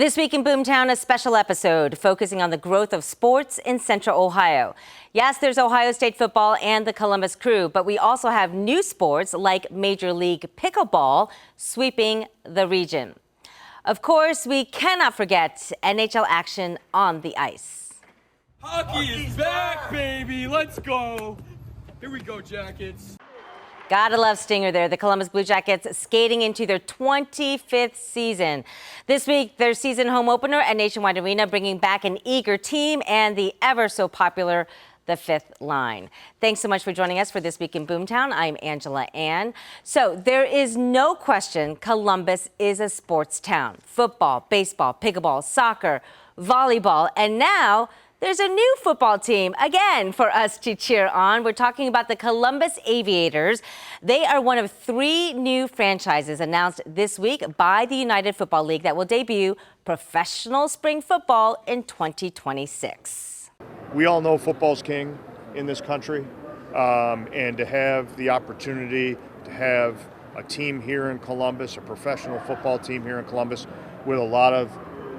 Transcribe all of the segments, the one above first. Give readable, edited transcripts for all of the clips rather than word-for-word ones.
This week in Boomtown, a special episode focusing on the growth of sports in Central Ohio. Yes, there's Ohio State football and the Columbus Crew, but we also have new sports like Major League Pickleball sweeping the region. Of course, we cannot forget NHL action on the ice. Hockey is back, baby. Let's go. Here we go, Jackets. Gotta love Stinger there. The Columbus Blue Jackets skating into their 25th season. This week, their season home opener at Nationwide Arena, bringing back an eager team and the ever so popular The Fifth Line. Thanks so much for joining us for This Week in Boomtown. I'm Angela Ann. So there is no question Columbus is a sports town. Football, baseball, pickleball, soccer, volleyball, and now there's a new football team, again, for us to cheer on. We're talking about the Columbus Aviators. They are one of 3 new franchises announced this week by the United Football League that will debut professional spring football in 2026. We all know football's king in this country, and to have the opportunity to have a team here in Columbus, a professional football team here in Columbus with a lot of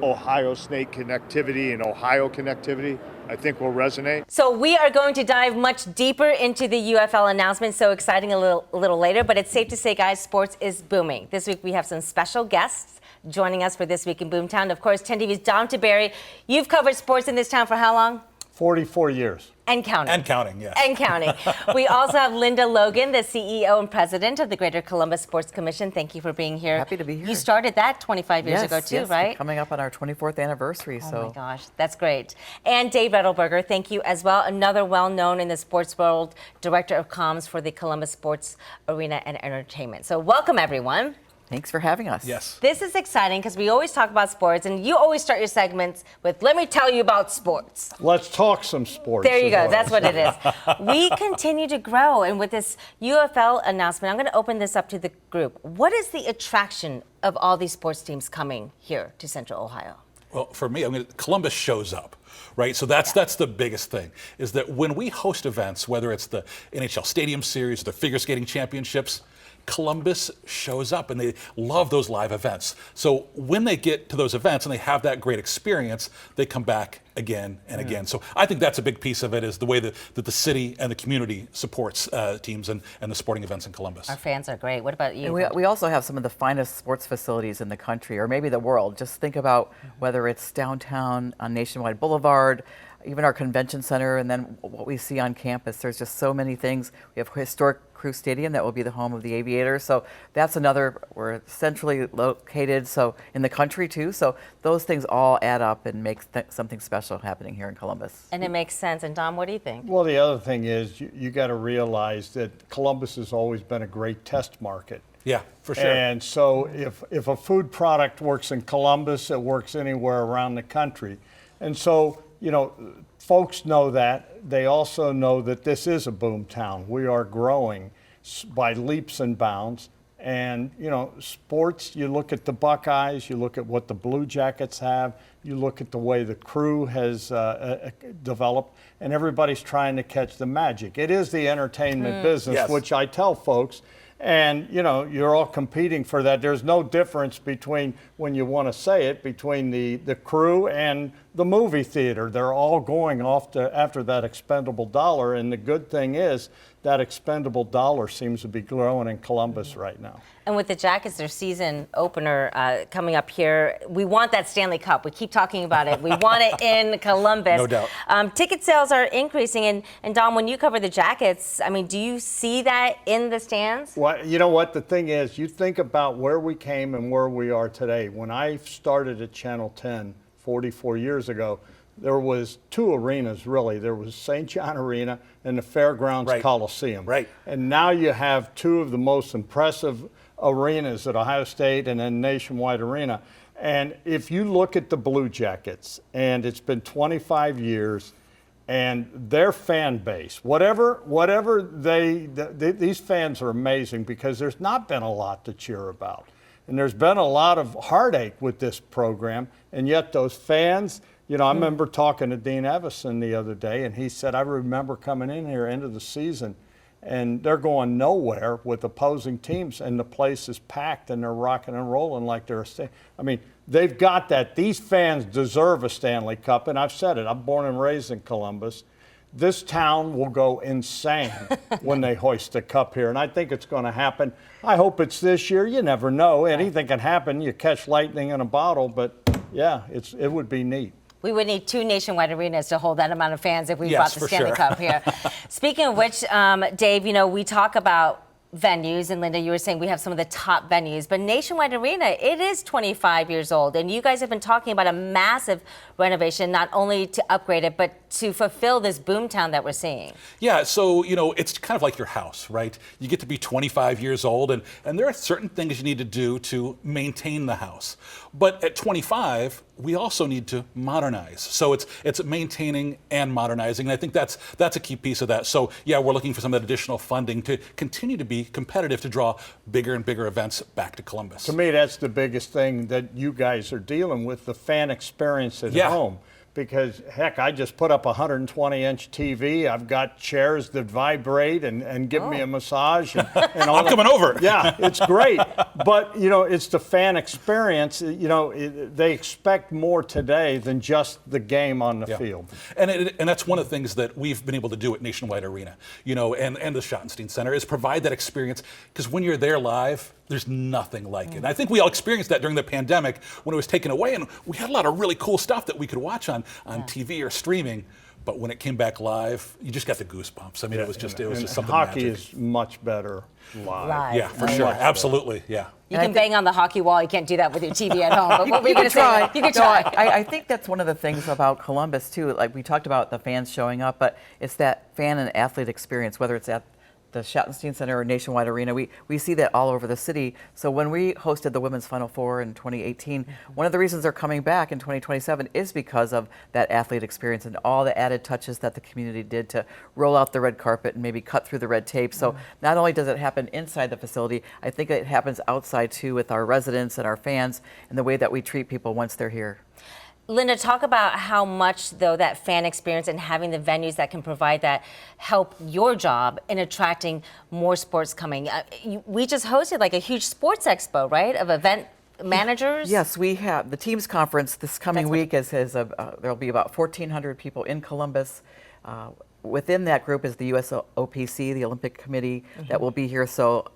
Ohio State connectivity and Ohio connectivity, I think will resonate. So we are going to dive much deeper into the UFL announcement, so exciting a little later, but it's safe to say, guys, sports is booming. This week we have some special guests joining us for This Week in Boomtown. Of course, 10 TV's Dom Taberry. You've covered sports in this town for how long? 44 years. And counting. And counting, yes. And counting. We also have Linda Logan, the CEO and president of the Greater Columbus Sports Commission. Thank you for being here. Happy to be here. You started that 25 years ago too, yes, right? Coming up on our 24th anniversary. Oh my gosh, that's great. And Dave Rettelberger, thank you as well. Another well-known in the sports world, director of comms for the Columbus Sports Arena and Entertainment. So welcome, everyone. Thanks for having us. Yes. This is exciting because we always talk about sports, and you always start your segments with, let me tell you about sports. Let's talk some sports. There you go. That's what it is. We continue to grow, and with this UFL announcement, I'm going to open this up to the group. What is the attraction of all these sports teams coming here to Central Ohio? Well, for me, Columbus shows up, right? So that's the biggest thing, is that when we host events, whether it's the NHL Stadium Series or the Figure Skating Championships, Columbus shows up and they love those live events. So when they get to those events and they have that great experience, they come back again and again. So I think that's a big piece of it, is the way that the city and the community supports teams and the sporting events in Columbus. Our fans are great. What about you? And we also have some of the finest sports facilities in the country, or maybe the world. Just think about whether it's downtown on Nationwide Boulevard, even our convention center, and then what we see on campus. There's just so many things. We have historic Crew Stadium that will be the home of the Aviators. So that's another, we're centrally located, so in the country too. So those things all add up and make something special happening here in Columbus. And it makes sense. And Dom, what do you think? Well, the other thing is you got to realize that Columbus has always been a great test market. Yeah, for sure. And so if a food product works in Columbus, it works anywhere around the country. And so, you know, folks know that. They also know that this is a boom town. We are growing by leaps and bounds. And, you know, sports, you look at the Buckeyes, you look at what the Blue Jackets have, you look at the way the Crew has developed, and everybody's trying to catch the magic. It is the entertainment business, Yes. which I tell folks. And, you know, you're all competing for that. There's no difference between, when you want to say it, between the Crew and the movie theater. They're all going after that expendable dollar. And the good thing is that expendable dollar seems to be growing in Columbus right now. And with the Jackets, their season opener coming up here, we want that Stanley Cup. We keep talking about it. We want it in Columbus. No doubt. Ticket sales are increasing. And Dom, when you cover the Jackets, I mean, do you see that in the stands? Well, you know what? The thing is, you think about where we came and where we are today. When I started at Channel 10 44 years ago, there was 2 arenas, really. There was St. John Arena and the Fairgrounds Coliseum. Right. And now you have 2 of the most impressive arenas at Ohio State and then Nationwide Arena. And if you look at the Blue Jackets, and it's been 25 years, and their fan base, whatever these fans are amazing, because there's not been a lot to cheer about. And there's been a lot of heartache with this program, and yet those fans, you know, I remember talking to Dean Evison the other day, and he said, I remember coming in here end of the season, and they're going nowhere with opposing teams, and the place is packed and they're rocking and rolling like they're I mean, they've got that. These fans deserve a Stanley Cup, and I've said it. I'm born and raised in Columbus. This town will go insane when they hoist a cup here, and I think it's going to happen. I hope it's this year. You never know. Anything can happen. You catch lightning in a bottle, but yeah, it would be neat. We would need 2 nationwide arenas to hold that amount of fans if we Yes, brought the for Stanley sure. Cup here. Speaking of which, Dave, we talk about venues, and Linda, you were saying we have some of the top venues, but Nationwide Arena, it is 25 years old, and you guys have been talking about a massive renovation, not only to upgrade it, but to fulfill this boomtown that we're seeing. Yeah, so, it's kind of like your house, right? You get to be 25 years old, and there are certain things you need to do to maintain the house. But at 25, we also need to modernize. So it's maintaining and modernizing, and I think that's a key piece of that. So yeah, we're looking for some of that additional funding to continue to be competitive, to draw bigger and bigger events back to Columbus. To me, that's the biggest thing that you guys are dealing with, the fan experience at home. Because, heck, I just put up a 120-inch TV. I've got chairs that vibrate and give me a massage. And all I'm coming over. Yeah, it's great. But, it's the fan experience. They expect more today than just the game on the field. And that's one of the things that we've been able to do at Nationwide Arena, and the Schottenstein Center, is provide that experience. Because when you're there live, there's nothing like it. And I think we all experienced that during the pandemic when it was taken away, and we had a lot of really cool stuff that we could watch on TV or streaming. But when it came back live, you just got the goosebumps. I mean, it was just something hockey magic. is much better live. Yeah, for sure. Absolutely. Yeah. You can bang on the hockey wall. You can't do that with your TV at home. But what were you going to say? You could try. I think that's one of the things about Columbus, too. Like we talked about the fans showing up, but it's that fan and athlete experience, whether it's at the Schottenstein Center or Nationwide Arena. We see that all over the city. So when we hosted the Women's Final Four in 2018, one of the reasons they're coming back in 2027 is because of that athlete experience and all the added touches that the community did to roll out the red carpet and maybe cut through the red tape. So not only does it happen inside the facility, I think it happens outside too with our residents and our fans and the way that we treat people once they're here. Linda, talk about how much, though, that fan experience and having the venues that can provide that help your job in attracting more sports coming. We just hosted like a huge sports expo, right, of event managers? Yes, we have the teams conference this coming week. There'll be about 1,400 people in Columbus. Within that group is the USOPC, the Olympic Committee, that will be here. So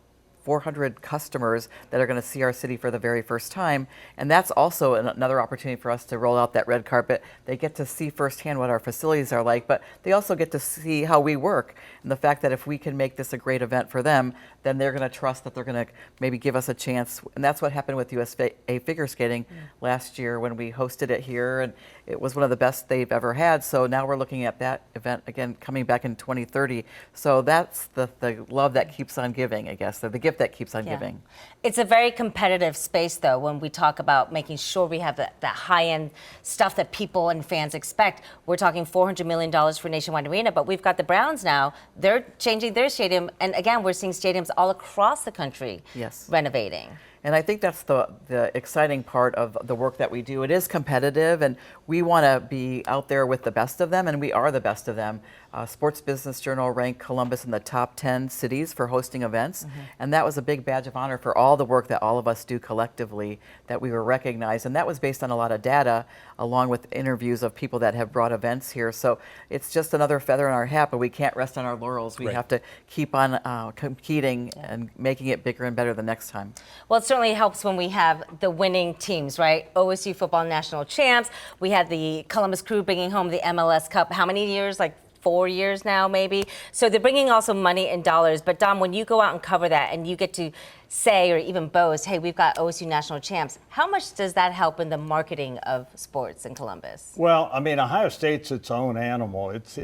400 customers that are going to see our city for the very first time. And that's also another opportunity for us to roll out that red carpet. They get to see firsthand what our facilities are like, but they also get to see how we work. And the fact that if we can make this a great event for them, then they're going to trust that they're going to maybe give us a chance. And that's what happened with USA Figure Skating last year when we hosted it here. And it was one of the best they've ever had. So now we're looking at that event again coming back in 2030. So that's the love that keeps on giving, I guess, the gift that keeps on giving. It's a very competitive space, though, when we talk about making sure we have that high-end stuff that people and fans expect. We're talking $400 million for Nationwide Arena, but we've got the Browns now. They're changing their stadium. And again, we're seeing stadiums all across the country renovating. And I think that's the exciting part of the work that we do. It is competitive, and we want to be out there with the best of them, and we are the best of them. Sports Business Journal ranked Columbus in the top 10 cities for hosting events, and that was a big badge of honor for all the work that all of us do collectively, that we were recognized. And that was based on a lot of data, along with interviews of people that have brought events here. So it's just another feather in our hat, but we can't rest on our laurels. We have to keep on competing and making it bigger and better the next time. Well, it certainly helps when we have the winning teams, right? OSU football national champs. We had the Columbus Crew bringing home the MLS Cup. How many years? Like 4 years now, maybe. So they're bringing also money and dollars. But Dom, when you go out and cover that and you get to say or even boast, hey, we've got OSU national champs, how much does that help in the marketing of sports in Columbus? Well, I mean, Ohio State's its own animal. It's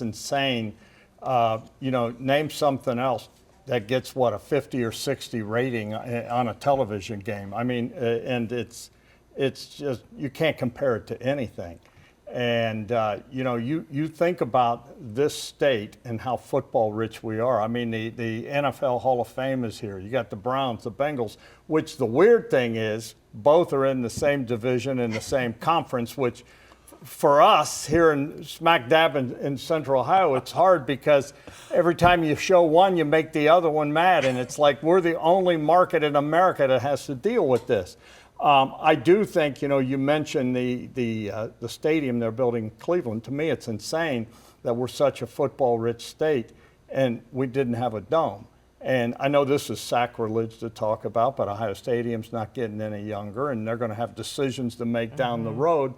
insane. Name something else that gets a 50 or 60 rating on a television game. I mean, and it's just, you can't compare it to anything. And, you think about this state and how football rich we are. I mean, the NFL Hall of Fame is here. You got the Browns, the Bengals, which the weird thing is both are in the same division in the same conference, which for us here in smack dab in Central Ohio, it's hard because every time you show one, you make the other one mad, and it's like we're the only market in America that has to deal with this. I do think, you mentioned the stadium they're building in Cleveland. To me, it's insane that we're such a football-rich state and we didn't have a dome. And I know this is sacrilege to talk about, but Ohio Stadium's not getting any younger, and they're going to have decisions to make down the road.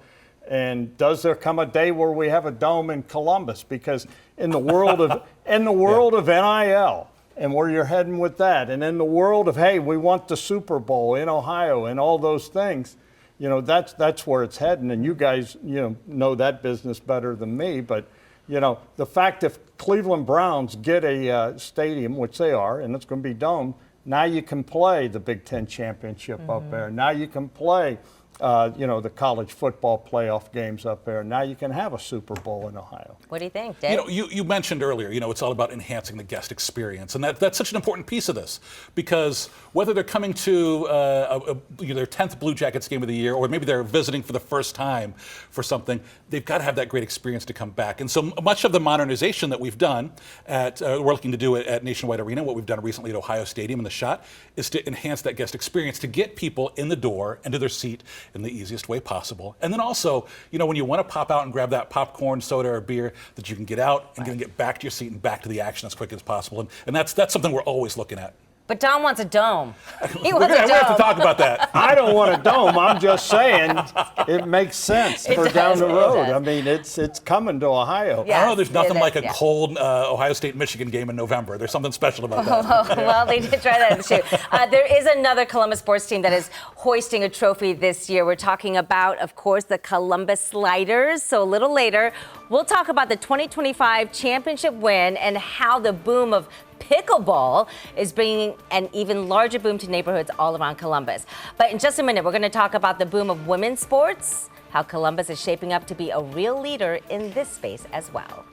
And does there come a day where we have a dome in Columbus? Because in the world of of NIL and where you're heading with that, and in the world of, hey, we want the Super Bowl in Ohio and all those things, that's where it's heading. And you guys, know that business better than me. But the fact if Cleveland Browns get a stadium, which they are, and it's going to be domed, now you can play the Big Ten championship up there. Now you can play, the college football playoff games up there. Now you can have a Super Bowl in Ohio. What do you think, Dave? You mentioned earlier, it's all about enhancing the guest experience, and that's such an important piece of this, because whether they're coming to their 10th Blue Jackets game of the year, or maybe they're visiting for the first time for something, they've got to have that great experience to come back. And so much of the modernization that we've done we're looking to do at Nationwide Arena, what we've done recently at Ohio Stadium in the Shot, is to enhance that guest experience, to get people in the door and to their seat in the easiest way possible. And then also, when you want to pop out and grab that popcorn, soda, or beer, that you can get out and get back to your seat and back to the action as quick as possible. And that's something we're always looking at. But Don wants a dome. He We're wants a going to have to dome. talk about that. I don't want a dome. I'm just saying it makes sense for does, down the it road. does. I mean, it's coming to Ohio. Yeah. I don't know, there's nothing It is, like a yeah. cold Ohio State-Michigan game in November. There's something special about that. Well, they did try that in the shoe. There is another Columbus sports team that is hoisting a trophy this year. We're talking about, of course, the Columbus Sliders. So a little later, we'll talk about the 2025 championship win and how the boom of pickleball is bringing an even larger boom to neighborhoods all around Columbus. But in just a minute, we're going to talk about the boom of women's sports, how Columbus is shaping up to be a real leader in this space as well.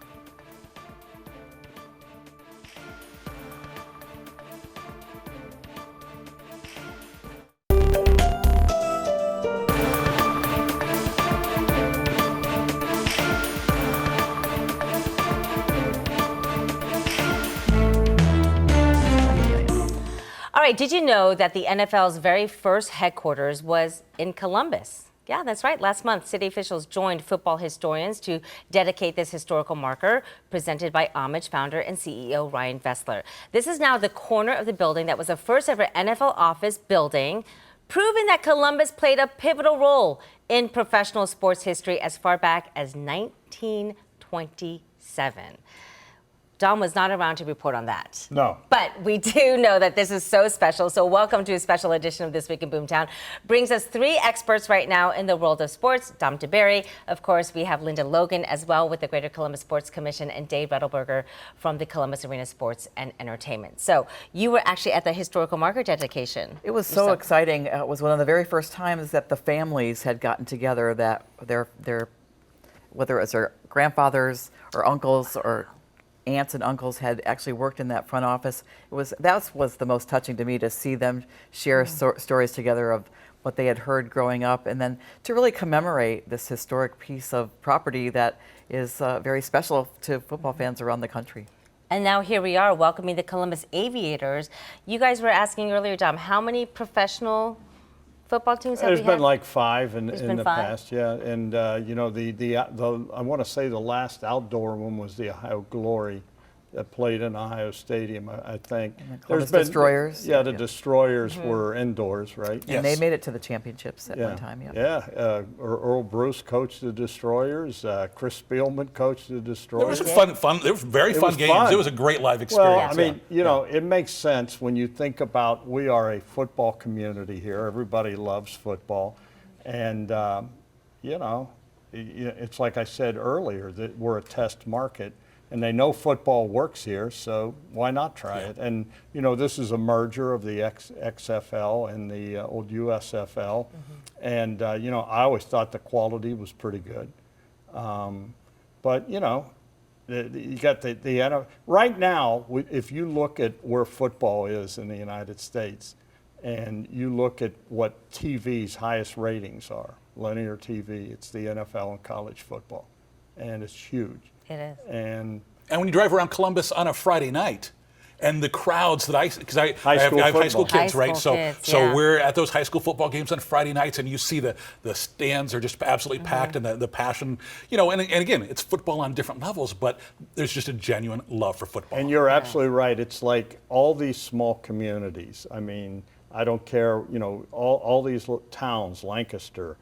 All right, did you know that the NFL's very first headquarters was in Columbus? Yeah, that's right. Last month, city officials joined football historians to dedicate this historical marker presented by Homage founder and CEO Ryan Vessler. This is now the corner of the building that was the first ever NFL office building, proving that Columbus played a pivotal role in professional sports history as far back as 1927. Don was not around to report on that. No. But we do know that this is so special. So welcome to a special edition of This Week in Boomtown. Brings us three experts right now in the world of sports. Dom DeBerry, of course, we have Linda Logan as well with the Greater Columbus Sports Commission, and Dave Rettelberger from the Columbus Arena Sports and Entertainment. So you were actually at the historical marker dedication. It was so exciting. It was one of the very first times that the families had gotten together, that their whether it was their grandfathers or uncles or aunts and uncles had actually worked in that front office. That was the most touching to me, to see them share stories together of what they had heard growing up, and then to really commemorate this historic piece of property that is very special to football fans around the country. And now here we are welcoming the Columbus Aviators. You guys were asking earlier, Dom, how many professional football teams have we had? There's been like five in the five? past, yeah. And I want to say the last outdoor one was the Ohio Glory that played in Ohio Stadium, I think. Columbus Destroyers. Yeah, the Destroyers were indoors, right? Yes. And they made it to the championships at one time, Yeah, Earl Bruce coached the Destroyers. Chris Spielman coached the There Destroyers. was some fun. There were very fun was games. fun. It was a great live Well, experience. I mean, it makes sense when you think about, we are a football community here. Everybody loves football. And, it's like I said earlier, that we're a test market. And they know football works here, so why not try it? And, this is a merger of the XFL and the old USFL. And, I always thought the quality was pretty good. But, you got the right now, if you look at where football is in the United States, and you look at what TV's highest ratings are, linear TV. It's the NFL and college football, and it's huge. It is. And when you drive around Columbus on a Friday night, and the crowds that because I have High school high school football. kids, High right? school So kids, so yeah. we're at those high school football games on Friday nights, and you see the stands are just absolutely packed, and the passion, and again, it's football on different levels, but there's just a genuine love for football. And you're absolutely right. It's like all these small communities. I mean, I don't care, all these towns, Lancaster,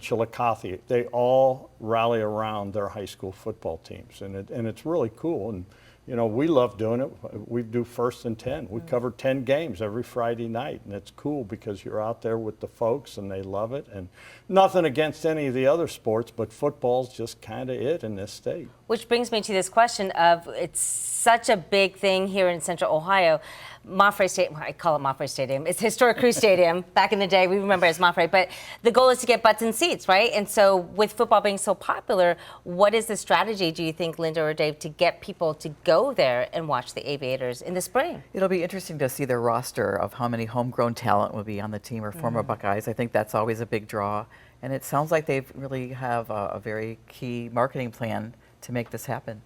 Chillicothe, they all rally around their high school football teams. And it's really cool. And, we love doing it. We do 1st and 10. We cover 10 games every Friday night. And it's cool because you're out there with the folks and they love it. And nothing against any of the other sports, but football's just kind of it in this state. Which brings me to this question of, it's such a big thing here in Central Ohio. Moffrey Stadium, I call it Moffrey Stadium. It's Historic Crew Stadium. Back in the day, we remember it as Moffrey. But the goal is to get butts and seats, right? And so with football being so popular, what is the strategy, do you think, Linda or Dave, to get people to go there and watch the Aviators in the spring? It'll be interesting to see their roster of how many homegrown talent will be on the team or former Buckeyes. I think that's always a big draw. And it sounds like they really have a very key marketing plan to make this happen.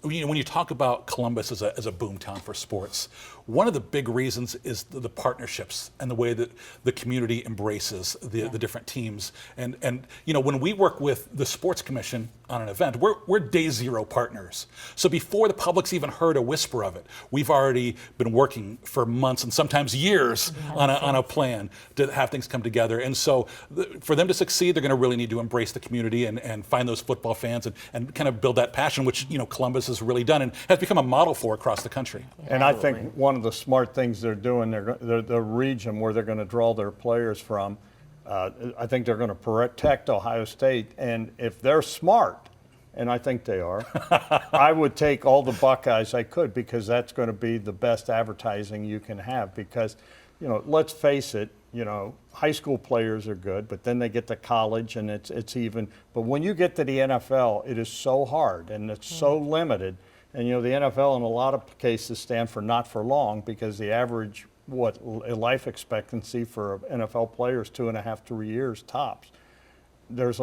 When you talk about Columbus as a boomtown for sports, one of the big reasons is the partnerships and the way that the community embraces the different teams. And when we work with the Sports Commission on an event, we're day zero partners. So before the public's even heard a whisper of it, we've already been working for months and sometimes years on a plan to have things come together. And so for them to succeed, they're going to really need to embrace the community and find those football fans and kind of build that passion, which Columbus has really done and has become a model for across the country. And I think one of the smart things they're doing, the region where they're going to draw their players from, I think they're going to protect Ohio State. And if they're smart, and I think they are, I would take all the Buckeyes I could, because that's going to be the best advertising you can have. Because, let's face it, high school players are good, but then they get to college and it's even. But when you get to the NFL, it is so hard and it's so limited. And the NFL in a lot of cases stand for not for long, because the average life expectancy for NFL players 2.5, 3 years tops. There's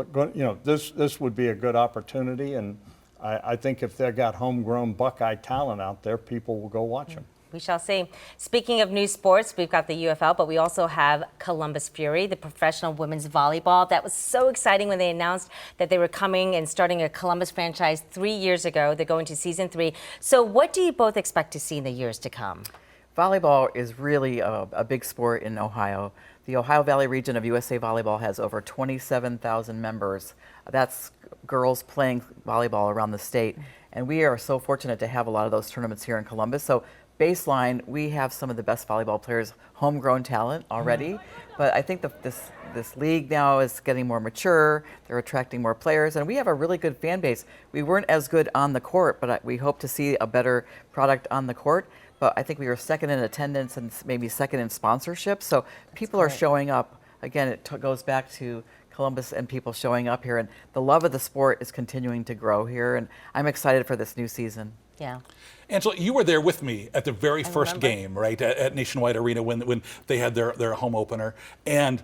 this would be a good opportunity, and I think if they got homegrown Buckeye talent out there, people will go watch them. We shall see. Speaking of new sports, we've got the UFL, but we also have Columbus Fury, the professional women's volleyball. That was so exciting when they announced that they were coming and starting a Columbus franchise 3 years ago. They're going to season 3. So what do you both expect to see in the years to come? Volleyball is really a big sport in Ohio. The Ohio Valley region of USA Volleyball has over 27,000 members. That's girls playing volleyball around the state. And we are so fortunate to have a lot of those tournaments here in Columbus. So baseline, we have some of the best volleyball players, homegrown talent already. But I think this league now is getting more mature. They're attracting more players, and we have a really good fan base. We weren't as good on the court, but we hope to see a better product on the court. But I think we were second in attendance and maybe second in sponsorship. So people are showing up. Again, it goes back to Columbus and people showing up here, and the love of the sport is continuing to grow here, and I'm excited for this new season. Yeah. Angela, you were there with me at the very first game, right, at Nationwide Arena when they had their home opener. And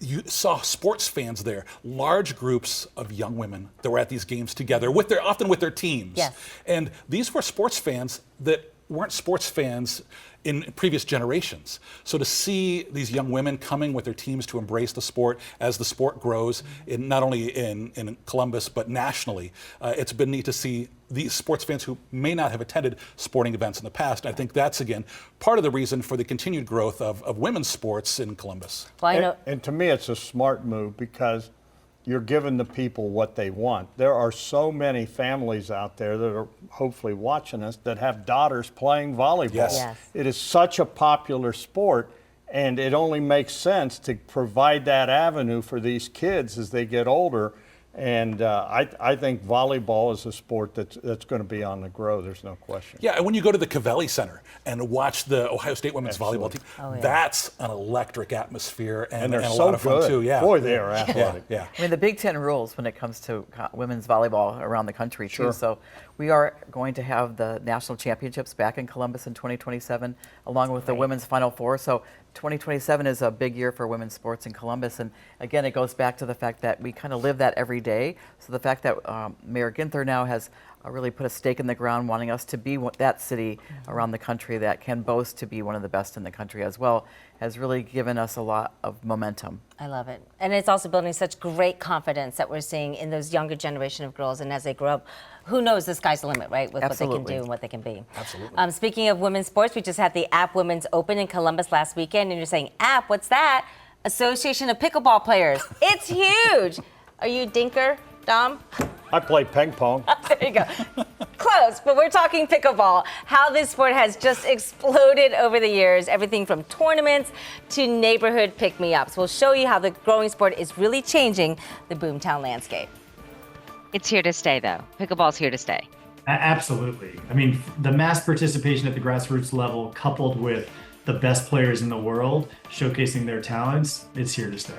you saw sports fans there, large groups of young women that were at these games together, often with their teams. Yes. And these were sports fans that weren't sports fans in previous generations. So to see these young women coming with their teams to embrace the sport as the sport grows, not only in Columbus, but nationally, it's been neat to see these sports fans who may not have attended sporting events in the past. I think that's, again, part of the reason for the continued growth of women's sports in Columbus. Well, I know. And to me, it's a smart move, because you're giving the people what they want. There are so many families out there that are hopefully watching us that have daughters playing volleyball. Yes. It is such a popular sport, and it only makes sense to provide that avenue for these kids as they get older. And I think volleyball is a sport that's going to be on the grow. There's no question. Yeah, and when you go to the Cavelli Center and watch the Ohio State women's volleyball team, that's an electric atmosphere and they're a so lot of fun good. too. Yeah, Boy, they are athletic. Yeah. I mean, the Big Ten rules when it comes to women's volleyball around the country, too. Sure. So we are going to have the national championships back in Columbus in 2027, along with the women's Final Four. So 2027 is a big year for women's sports in Columbus, and again, it goes back to the fact that we kind of live that every day. So the fact that Mayor Ginther now has really put a stake in the ground, wanting us to be that city around the country that can boast to be one of the best in the country as well, has really given us a lot of momentum. I love it. And it's also building such great confidence that we're seeing in those younger generation of girls. And as they grow up, who knows, the sky's the limit, right? With Absolutely. what they can do and what they can be. Absolutely. Speaking of women's sports, we just had the App Women's Open in Columbus last weekend. And you're saying, App, what's that? Association of Pickleball Players. It's huge. Are you a dinker, Dom? I play ping pong. There you go. Close, but we're talking pickleball. How this sport has just exploded over the years, everything from tournaments to neighborhood pick-me-ups. We'll show you how the growing sport is really changing the boomtown landscape. It's here to stay, though. Pickleball's here to stay. Absolutely. I mean, the mass participation at the grassroots level, coupled with the best players in the world showcasing their talents, it's here to stay.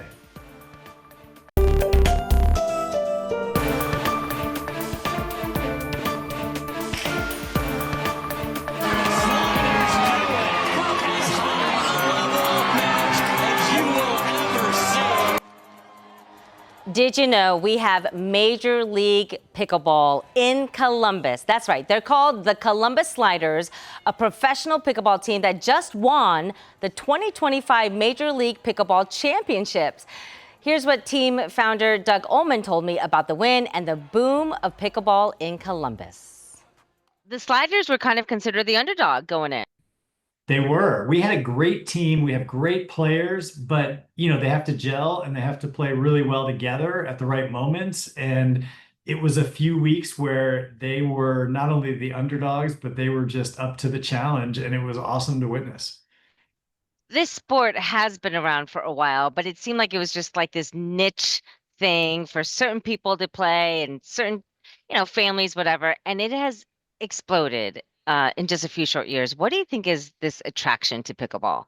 Did you know we have Major League Pickleball in Columbus? That's right. They're called the Columbus Sliders, a professional pickleball team that just won the 2025 Major League Pickleball Championships. Here's what team founder Doug Ullman told me about the win and the boom of pickleball in Columbus. The Sliders were kind of considered the underdog going in. They were. We had a great team. We have great players, but they have to gel and they have to play really well together at the right moments. And it was a few weeks where they were not only the underdogs, but they were just up to the challenge, and it was awesome to witness. This sport has been around for a while, but it seemed like it was just like this niche thing for certain people to play and certain, families, whatever. And it has exploded in just a few short years. What do you think is this attraction to pickleball?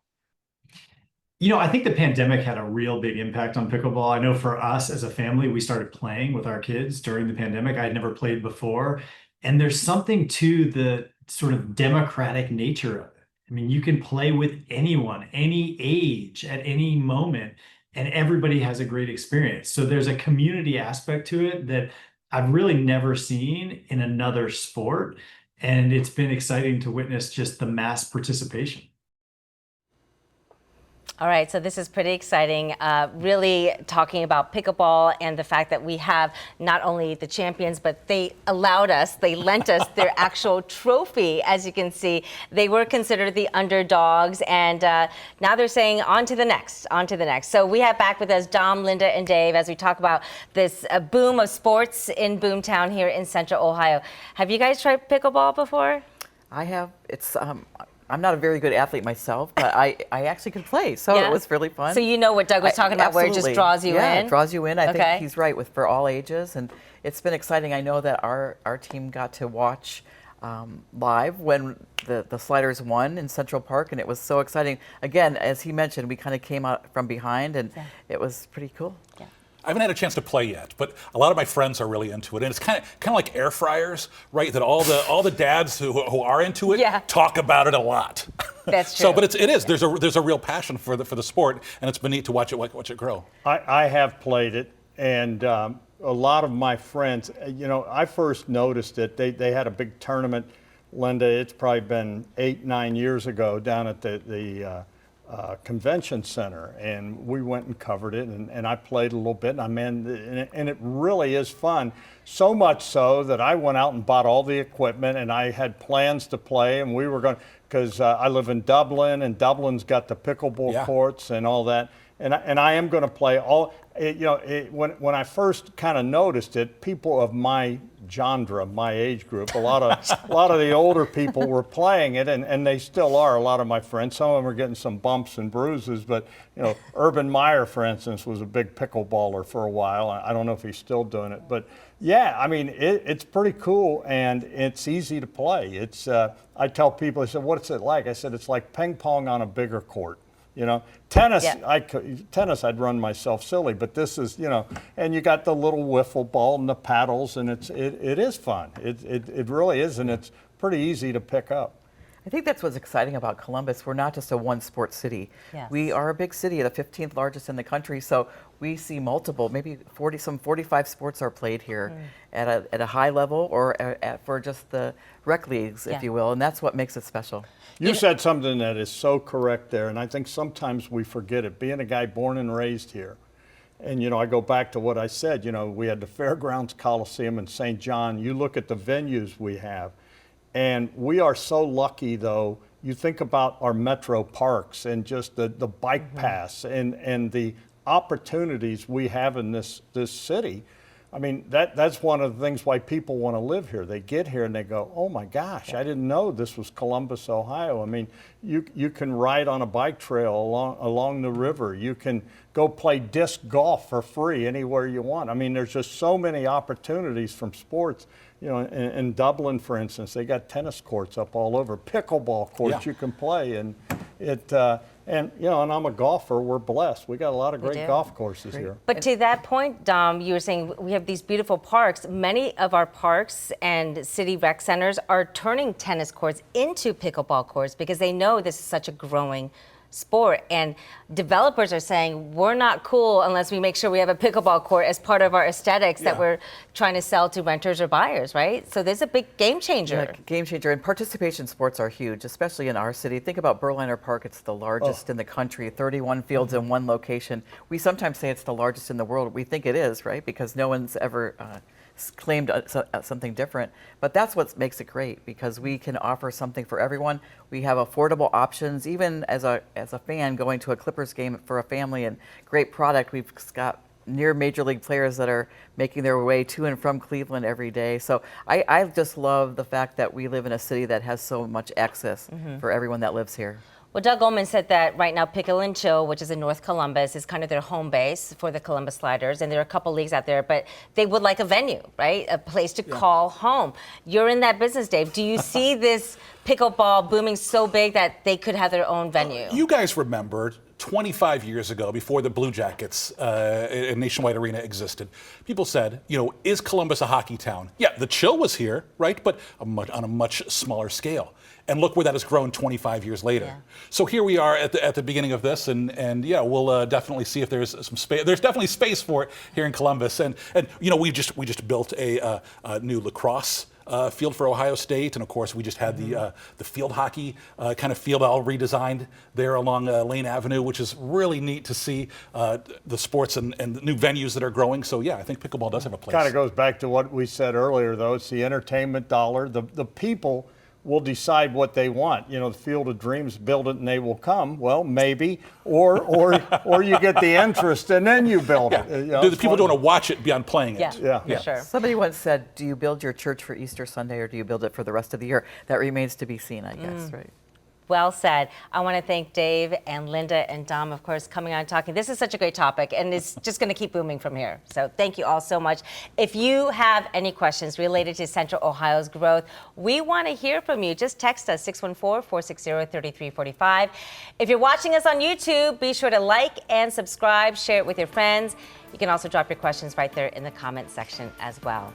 I think the pandemic had a real big impact on pickleball. I know for us as a family, we started playing with our kids during the pandemic. I had never played before. And there's something to the sort of democratic nature of it. I mean, you can play with anyone, any age, at any moment, and everybody has a great experience. So there's a community aspect to it that I've really never seen in another sport. And it's been exciting to witness just the mass participation. All right, so this is pretty exciting, really talking about pickleball and the fact that we have not only the champions, but they lent us their actual trophy. As you can see, they were considered the underdogs, and now they're saying on to the next. So we have back with us Dom, Linda, and Dave as we talk about this boom of sports in Boomtown here in Central Ohio. Have you guys tried pickleball before? I have. It's I'm not a very good athlete myself, but I actually could play, so Yeah. it was really fun. So you know what Doug was talking about, where it just Absolutely. draws you Yeah, in? it draws you in. I Okay. think he's right for all ages, and it's been exciting. I know that our team got to watch live when the Sliders won in Central Park, and it was so exciting. Again, as he mentioned, we kind of came out from behind, and it was pretty cool. Yeah. I haven't had a chance to play yet, but a lot of my friends are really into it, and it's kind of like air fryers, right? That all the dads who are into it talk about it a lot. That's true. So, but it is. There's a real passion for the sport, and it's been neat to watch it grow. I have played it, and a lot of my friends, I first noticed it. They had a big tournament, Linda. It's probably been 8-9 years ago down at the convention center, and we went and covered it, and I played a little bit, and it really is fun. So much so that I went out and bought all the equipment, and I had plans to play, and we were going, because I live in Dublin, and Dublin's got the pickleball courts and all that, and I am going to play all. When I first kind of noticed it, people of my genre, my age group, a lot of the older people were playing it, and they still are. A lot of my friends, some of them are getting some bumps and bruises. But Urban Meyer, for instance, was a big pickleballer for a while. I don't know if he's still doing it, but yeah, I mean it's pretty cool and it's easy to play. It's I tell people, they said, "What's it like?" I said, "It's like ping pong on a bigger court." Tennis, tennis I'd run myself silly, but this is, and you got the little wiffle ball and the paddles, and it is fun. It really is, and it's pretty easy to pick up. I think that's what's exciting about Columbus. We're not just a one sports city. Yes. We are a big city, the 15th largest in the country. So we see multiple, maybe 45 sports are played here at a high level or for just the rec leagues, Yeah. if you will. And that's what makes it special. You said something that is so correct there, and I think sometimes we forget it. Being a guy born and raised here, and I go back to what I said, we had the Fairgrounds Coliseum in St. John. You look at the venues we have, and we are so lucky, though. You think about our metro parks and just the bike paths and the opportunities we have in this city. I mean, that's one of the things why people want to live here. They get here and they go, oh my gosh, I didn't know this was Columbus, Ohio. I mean, you can ride on a bike trail along the river. You can go play disc golf for free anywhere you want. I mean, there's just so many opportunities from sports. In Dublin, for instance, they got tennis courts up all over, pickleball courts you can play, and and I'm a golfer. We're blessed. We got a lot of great golf courses here. But to that point, Dom, you were saying we have these beautiful parks. Many of our parks and city rec centers are turning tennis courts into pickleball courts because they know this is such a growing sport, and developers are saying we're not cool unless we make sure we have a pickleball court as part of our aesthetics that we're trying to sell to renters or buyers, right? So there's a big game changer. Yeah, game changer. And participation sports are huge, especially in our city. Think about Berliner Park. It's the largest in the country, 31 fields in one location. We sometimes say it's the largest in the world. We think it is, right? Because no one's ever claimed something different. But that's what makes it great, because we can offer something for everyone. We have affordable options, even as a fan going to a Clippers game for a family, and great product. We've got near major league players that are making their way to and from Cleveland every day. So I just love the fact that we live in a city that has so much access for everyone that lives here. Well, Doug Ullman said that right now Pickle and Chill, which is in North Columbus, is kind of their home base for the Columbus Sliders, and there are a couple leagues out there, but they would like a venue, right? A place to call home. You're in that business, Dave. Do you see this pickleball booming so big that they could have their own venue? You guys remember 25 years ago, before the Blue Jackets in Nationwide Arena existed, people said, is Columbus a hockey town? Yeah, the Chill was here, right? But on a much smaller scale. And look where that has grown 25 years later. Yeah. So here we are at the beginning of this, and we'll definitely see if there's some space. There's definitely space for it here in Columbus, and we just built a new lacrosse field for Ohio State, and of course we just had the field hockey kind of field all redesigned there along Lane Avenue, which is really neat to see the sports and the new venues that are growing. So yeah, I think pickleball does have a place. Kind of goes back to what we said earlier, though. It's the entertainment dollar. The people will decide what they want. The Field of Dreams, build it and they will come. Well, maybe, or you get the interest and then you build it. The people don't want to watch it beyond playing it. Yeah, for sure. Somebody once said, do you build your church for Easter Sunday or do you build it for the rest of the year? That remains to be seen, I guess, right? Well said. I want to thank Dave and Linda and Dom, of course, coming on and talking. This is such a great topic, and it's just going to keep booming from here. So thank you all so much. If you have any questions related to Central Ohio's growth, we want to hear from you. Just text us, 614-460-3345. If you're watching us on YouTube, be sure to like and subscribe, share it with your friends. You can also drop your questions right there in the comments section as well.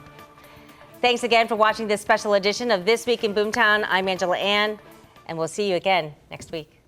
Thanks again for watching this special edition of This Week in Boomtown. I'm Angela Ann. And we'll see you again next week.